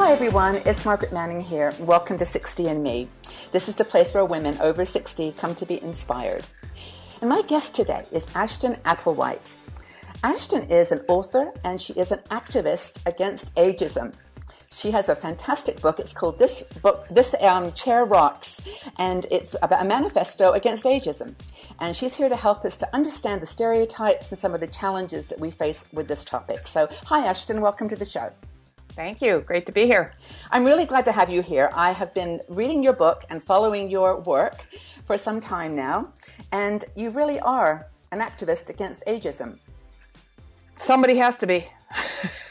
Hi everyone, it's Margaret Manning here. Welcome to 60 and Me. This is the place where women over 60 come to be inspired. And my guest today is Ashton Applewhite. Ashton is an author and she is an activist against ageism. She has a fantastic book. It's called This Chair Rocks, and it's about a manifesto against ageism. And she's here to help us to understand the stereotypes and some of the challenges that we face with this topic. So, hi Ashton, welcome to the show. Thank you. Great to be here. I'm really glad to have you here. I have been reading your book and following your work for some time now, and you really are an activist against ageism. Somebody has to be.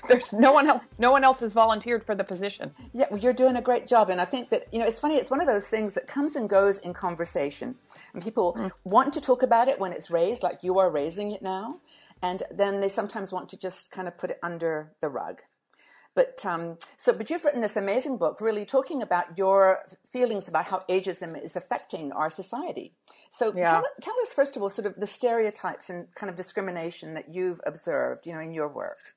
There's no one else has volunteered for the position. Yeah, well, you're doing a great job. And I think that, it's funny, it's one of those things that comes and goes in conversation. And people want to talk about it when it's raised, like you are raising it now. And then they sometimes want to just kind of put it under the rug. But you've written this amazing book really talking about your feelings about how ageism is affecting our society. So tell us, first of all, sort of the stereotypes and kind of discrimination that you've observed, in your work.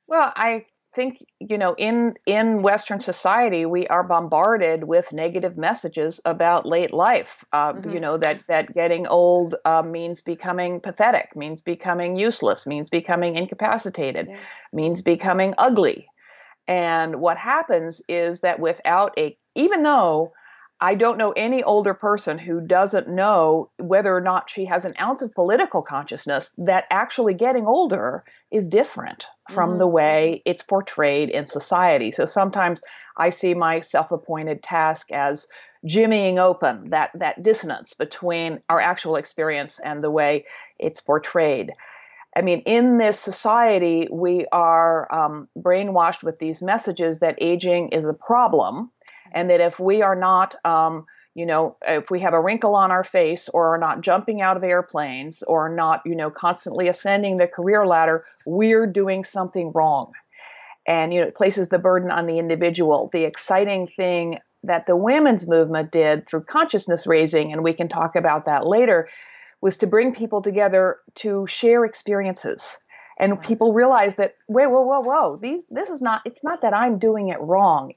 Well, I think, in Western society, we are bombarded with negative messages about late life, that getting old means becoming pathetic, means becoming useless, means becoming incapacitated, means becoming ugly. And what happens is that even though I don't know any older person who doesn't know whether or not she has an ounce of political consciousness, that actually getting older is different from the way it's portrayed in society. So sometimes I see my self-appointed task as jimmying open that dissonance between our actual experience and the way it's portrayed. I mean, in this society, we are brainwashed with these messages that aging is a problem, and that if we are not, if we have a wrinkle on our face or are not jumping out of airplanes or not, constantly ascending the career ladder, we're doing something wrong. And, it places the burden on the individual. The exciting thing that the women's movement did through consciousness raising, and we can talk about that later, was to bring people together to share experiences. And people realize that, whoa, it's not that I'm doing it wrong.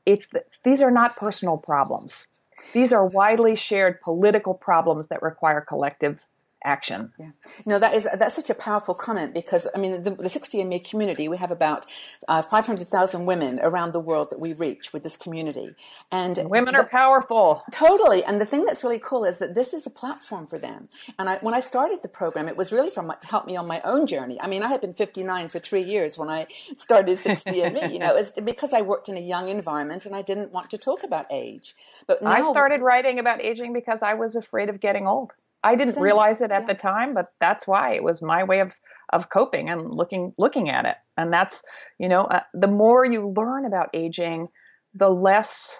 These are not personal problems. These are widely shared political problems that require collective action. Yeah. That's such a powerful comment because, the 60 and Me community, we have about 500,000 women around the world that we reach with this community. And women are powerful. Totally. And the thing that's really cool is that this is a platform for them. And when I started the program, it was really to help me on my own journey. I had been 59 for 3 years when I started 60 and Me. It's because I worked in a young environment and I didn't want to talk about age. But now, I started writing about aging because I was afraid of getting old. I didn't realize it at the time, but that's why. It was my way of coping and looking at it. And that's, the more you learn about aging, the less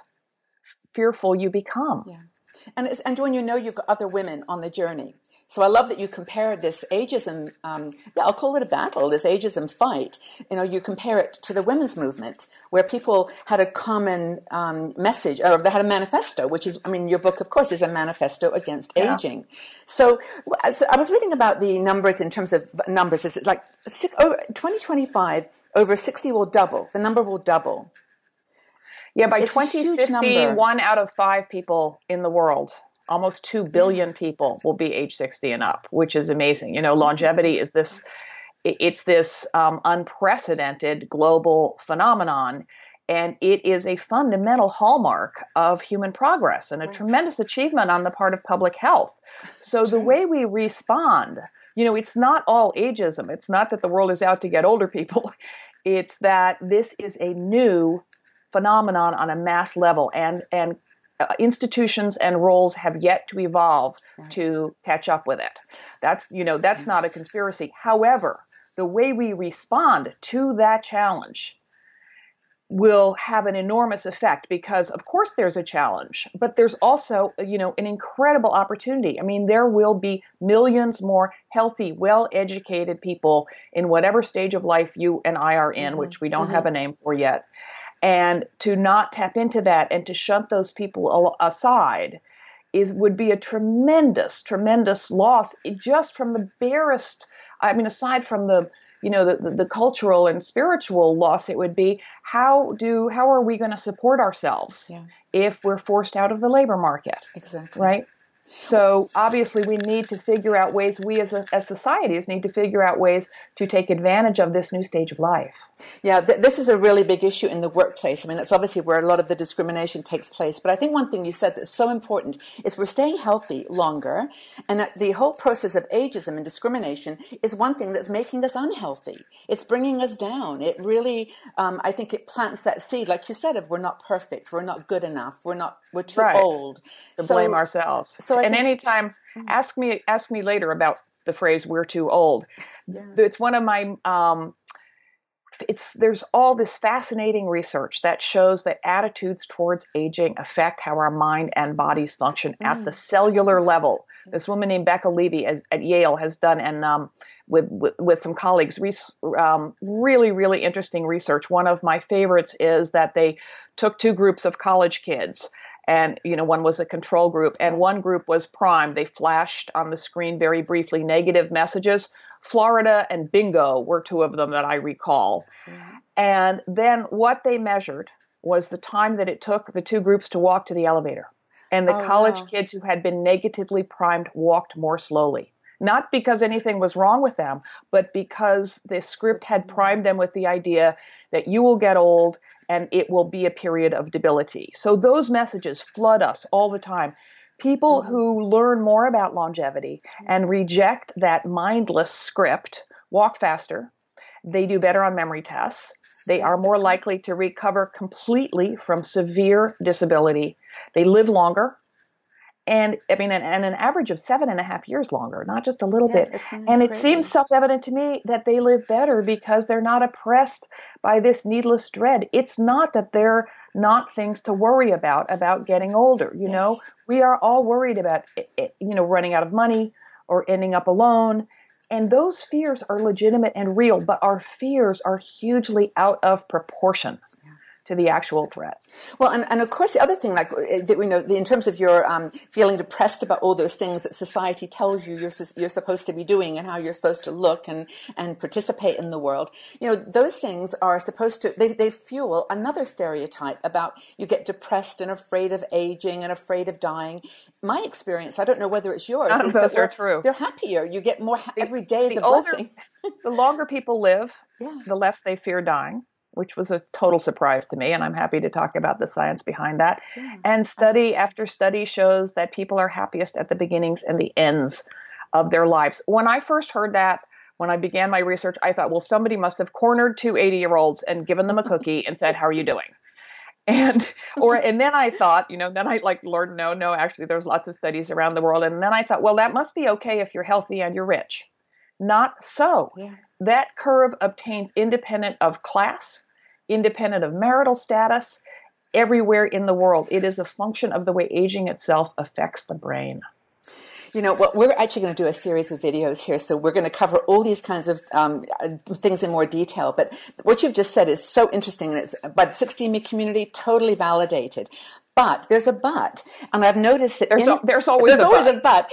fearful you become. Yeah. And when you've got other women on the journey. So I love that you compare this ageism, I'll call it a battle, this ageism fight. You compare it to the women's movement, where people had a common message, or they had a manifesto, which is, your book, of course, is a manifesto against aging. So I was reading about the numbers in terms of numbers. It's like 2025, over 60 will double. The number will double. Yeah, by 2050, 1 out of 5 people in the world, almost 2 billion people, will be age 60 and up, which is amazing. Longevity is this unprecedented global phenomenon, and it is a fundamental hallmark of human progress and a tremendous achievement on the part of public health. So the way we respond, it's not all ageism. It's not that the world is out to get older people. It's that this is a new phenomenon on a mass level, and institutions and roles have yet to evolve to catch up with it. That's not a conspiracy. However, the way we respond to that challenge will have an enormous effect because, of course, there's a challenge, but there's also, an incredible opportunity. There will be millions more healthy, well-educated people in whatever stage of life you and I are in, which we don't have a name for yet. And to not tap into that and to shunt those people aside would be a tremendous, tremendous loss just from the barest, I mean, aside from the, the cultural and spiritual loss it would be, how are we going to support ourselves if we're forced out of the labor market? Exactly. Right? So obviously we need to figure out ways, we as societies need to figure out ways to take advantage of this new stage of life. Yeah, this is a really big issue in the workplace. I mean, it's obviously where a lot of the discrimination takes place. But I think one thing you said that's so important is we're staying healthy longer, and that the whole process of ageism and discrimination is one thing that's making us unhealthy. It's bringing us down. It really, I think it plants that seed, like you said, of we're not perfect, we're not good enough, we're too old. To blame ourselves. So and anytime, ask me later about the phrase "we're too old." Yeah. It's one of my there's all this fascinating research that shows that attitudes towards aging affect how our mind and bodies function at the cellular level. This woman named Becca Levy at Yale has done, and with some colleagues, really, really interesting research. One of my favorites is that they took two groups of college kids, and one was a control group and one group was primed. They flashed on the screen very briefly negative messages. Florida and bingo were two of them that I recall. Mm-hmm. And then what they measured was the time that it took the two groups to walk to the elevator. And the college kids who had been negatively primed walked more slowly. Not because anything was wrong with them, but because the script had primed them with the idea that you will get old and it will be a period of debility. So those messages flood us all the time. People who learn more about longevity and reject that mindless script walk faster. They do better on memory tests. They are more likely to recover completely from severe disability. They live longer. And I mean, and an average of 7.5 years longer, not just a little bit. And it seems self-evident to me that they live better because they're not oppressed by this needless dread. It's not that they're not things to worry about getting older. You know, we are all worried about, running out of money or ending up alone. And those fears are legitimate and real, but our fears are hugely out of proportion to the actual threat. Well, and of course, the other thing, like that we know, in terms of your feeling depressed about all those things that society tells you you're supposed to be doing and how you're supposed to look and participate in the world, those things are supposed to, they fuel another stereotype about you get depressed and afraid of aging and afraid of dying. My experience, I don't know whether it's yours, none of those are true. They're happier. You get more, every day is a blessing. The longer people live, the less they fear dying, which was a total surprise to me. And I'm happy to talk about the science behind that. Yeah. And study after study shows that people are happiest at the beginnings and the ends of their lives. When I first heard that, when I began my research, I thought, well, somebody must have cornered two 80-year-olds and given them a cookie and said, how are you doing? And then I thought, then I learned, no, actually there's lots of studies around the world. And then I thought, well, that must be okay if you're healthy and you're rich. Not so. Yeah. That curve obtains independent of class, independent of marital status, everywhere in the world. It is a function of the way aging itself affects the brain. We're actually going to do a series of videos here, so we're going to cover all these kinds of things in more detail. But what you've just said is so interesting, and it's by the 60 Me community, totally validated. But there's a but, and I've noticed that there's always a but.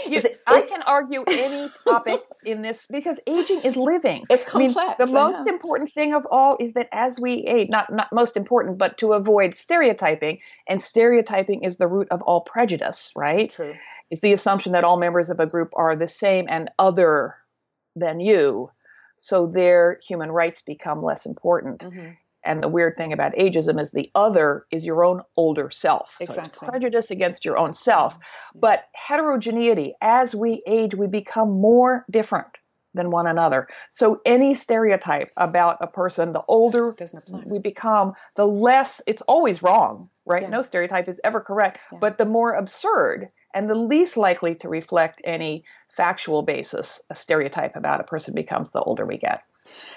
I can argue any topic in this because aging is living. It's complex. The most important thing of all is that as we age, not most important, but to avoid stereotyping, and stereotyping is the root of all prejudice, right? True. It's the assumption that all members of a group are the same and other than you, so their human rights become less important. Mm-hmm. And the weird thing about ageism is the other is your own older self. Exactly. So it's prejudice against your own self. Yeah. But heterogeneity, as we age, we become more different than one another. So any stereotype about a person, the older we become, the less, it's always wrong, right? Yeah. No stereotype is ever correct, but the more absurd and the least likely to reflect any factual basis a stereotype about a person becomes the older we get.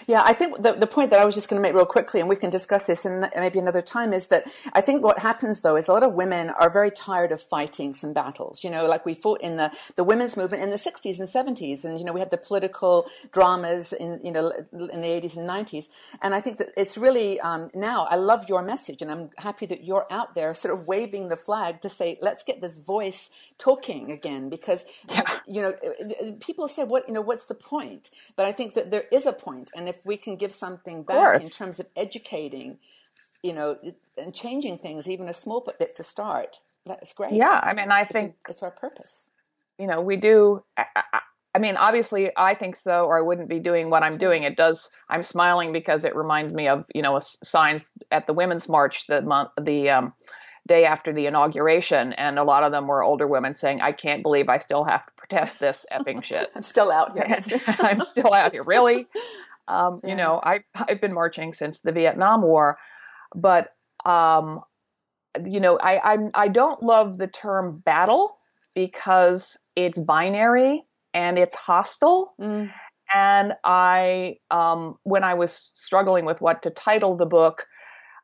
Yeah, I think the point that I was just going to make real quickly, and we can discuss this in maybe another time, is that I think what happens, though, is a lot of women are very tired of fighting some battles. Like we fought in the women's movement in the 60s and 70s, and, we had the political dramas in the 80s and 90s. And I think that it's really, now, I love your message, and I'm happy that you're out there sort of waving the flag to say, let's get this voice talking again, because, people say, what's the point? But I think that there is a point. And if we can give something back in terms of educating, and changing things, even a small bit to start, that's great. Yeah, I mean, I think it's our purpose. We do. I mean, obviously, I think so, or I wouldn't be doing what I'm doing. It does. I'm smiling because it reminds me of signs at the Women's March the day after the inauguration, and a lot of them were older women saying, "I can't believe I still have to protest this effing shit. I'm still out here. I'm still out here, really." I've been marching since the Vietnam War, but I don't love the term battle because it's binary and it's hostile. And when I was struggling with what to title the book,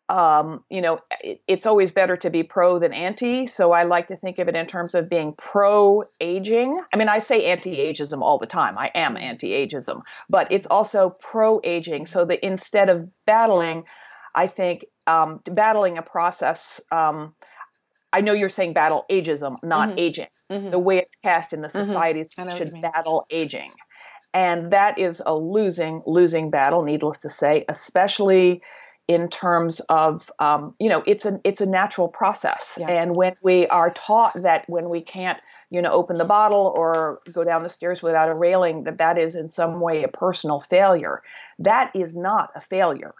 it's always better to be pro than anti. So I like to think of it in terms of being pro-aging. I mean, I say anti-ageism all the time. I am anti-ageism, but it's also pro-aging. So that instead of battling, I think battling a process, I know you're saying battle ageism, not aging. The way it's cast in the societies should battle aging. And that is a losing battle, needless to say, especially in terms of, it's a natural process. Yeah. And when we are taught that when we can't, open the bottle or go down the stairs without a railing, that is in some way a personal failure, that is not a failure.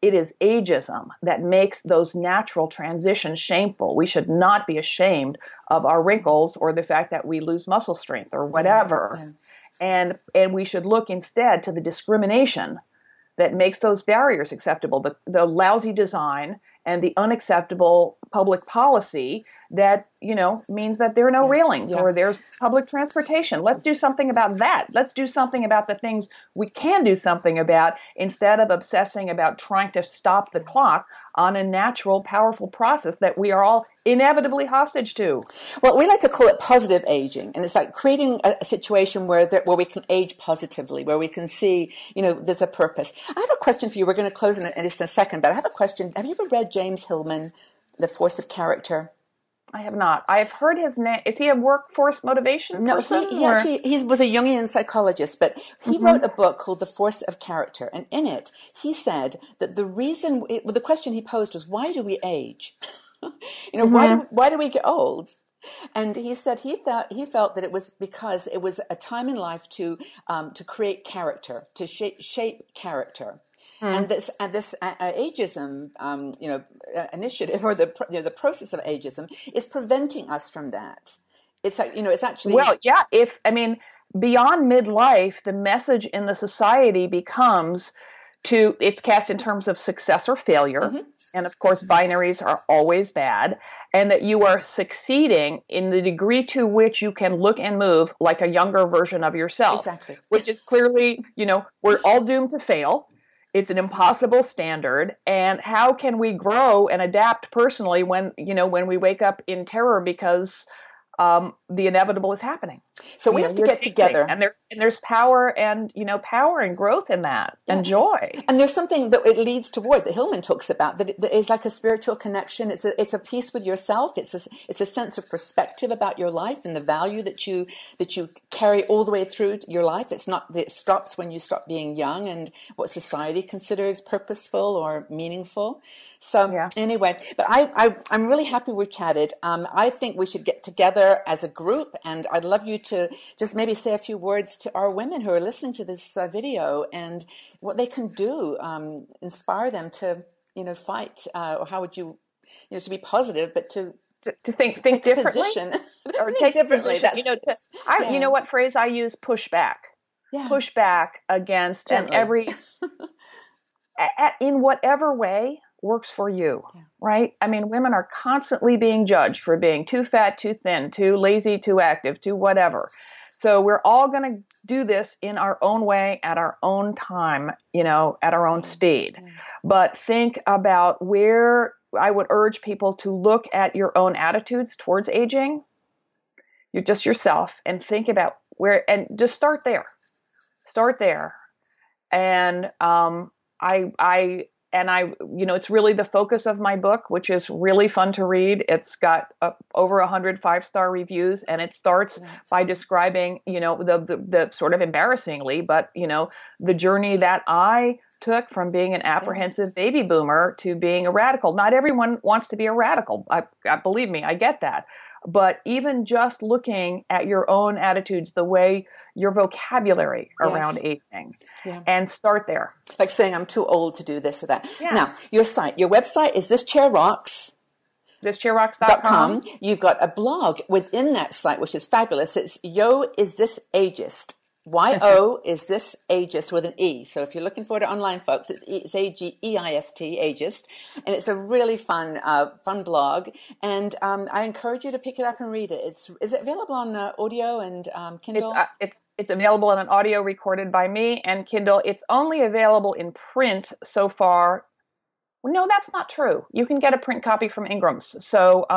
It is ageism that makes those natural transitions shameful. We should not be ashamed of our wrinkles or the fact that we lose muscle strength or whatever. Yeah. And we should look instead to the discrimination that makes those barriers acceptable, the lousy design and the unacceptable public policy that, means that there are no railings or there's public transportation. Let's do something about that. Let's do something about the things we can do something about instead of obsessing about trying to stop the clock on a natural, powerful process that we are all inevitably hostage to. Well, we like to call it positive aging. And it's like creating a situation where we can age positively, where we can see, there's a purpose. I have a question for you. We're going to close in just a second, but I have a question. Have you ever read James Hillman, The Force of Character? I have not. I've heard his name. Is he a workforce motivation person? No, he was a Jungian psychologist, but he wrote a book called The Force of Character. And in it, he said that the question he posed was, why do we age? Why do we get old? And he said he felt that it was because it was a time in life to create character, to shape character. And this ageism, initiative or the process of ageism is preventing us from that. It's like, it's actually beyond midlife, the message in the society becomes it's cast in terms of success or failure. And of course, binaries are always bad, and that you are succeeding in the degree to which you can look and move like a younger version of yourself. Exactly. Which is clearly, we're all doomed to fail. It's an impossible standard. And how can we grow and adapt personally when we wake up in terror because the inevitable is happening? So we have to get together. And there's power and growth in that and joy. And there's something that it leads toward that Hillman talks about that is like a spiritual connection. It's a peace with yourself. It's a sense of perspective about your life and the value that you carry all the way through your life. It's not that it stops when you stop being young and what society considers purposeful or meaningful. So anyway, but I'm really happy we've chatted. I think we should get together as a group, and I'd love you to just maybe say a few words to our women who are listening to this video and what they can do, inspire them to, fight, or how would you, to be positive, but to think differently, or take differently. You know what phrase I use? Push back. Yeah. Push back against gently. And every in whatever way works for you, right? I mean, women are constantly being judged for being too fat, too thin, too lazy, too active, too whatever. So we're all going to do this in our own way, at our own time, you know, at our own speed. But think about where I would urge people to look at your own attitudes towards aging. You're just yourself, and think about where, and just start there. Start there. And you know, it's really the focus of my book, which is really fun to read. It's got over 100 5-star reviews, and it starts by describing, you know, the sort of embarrassingly, but, you know, the journey that I took from being an apprehensive baby boomer to being a radical. Not everyone wants to be a radical. I believe me, I get that. But even just looking at your own attitudes, the way your vocabulary around aging, and start there. Like saying, I'm too old to do this or that. Yeah. Now, your website is This Chair Rocks. ThisChairRocks.com. You've got a blog within that site, which is fabulous. It's Yo, Is This Ageist? Y-O is this ageist with an E. So if you're looking for it online, folks, it's A-G-E-I-S-T, ageist. And it's a really fun blog. And I encourage you to pick it up and read it. Is it available on audio and Kindle? It's available in an audio recorded by me and Kindle. It's only available in print so far. No, that's not true. You can get a print copy from Ingram's. So,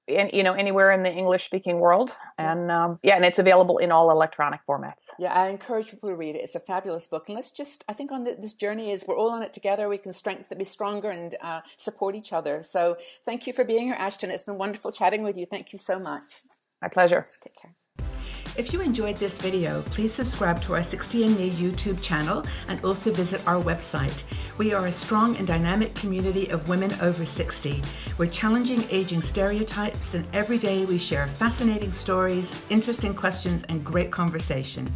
and you know, anywhere in the English-speaking world, and and it's available in all electronic formats. Yeah, I encourage people to read it. It's a fabulous book, and let's just, I think, on this journey is we're all on it together. We can be stronger and support each other. So, thank you for being here, Ashton. It's been wonderful chatting with you. Thank you so much. My pleasure. Take care. If you enjoyed this video, please subscribe to our 60andMe YouTube channel and also visit our website. We are a strong and dynamic community of women over 60. We're challenging aging stereotypes, and every day we share fascinating stories, interesting questions, and great conversation.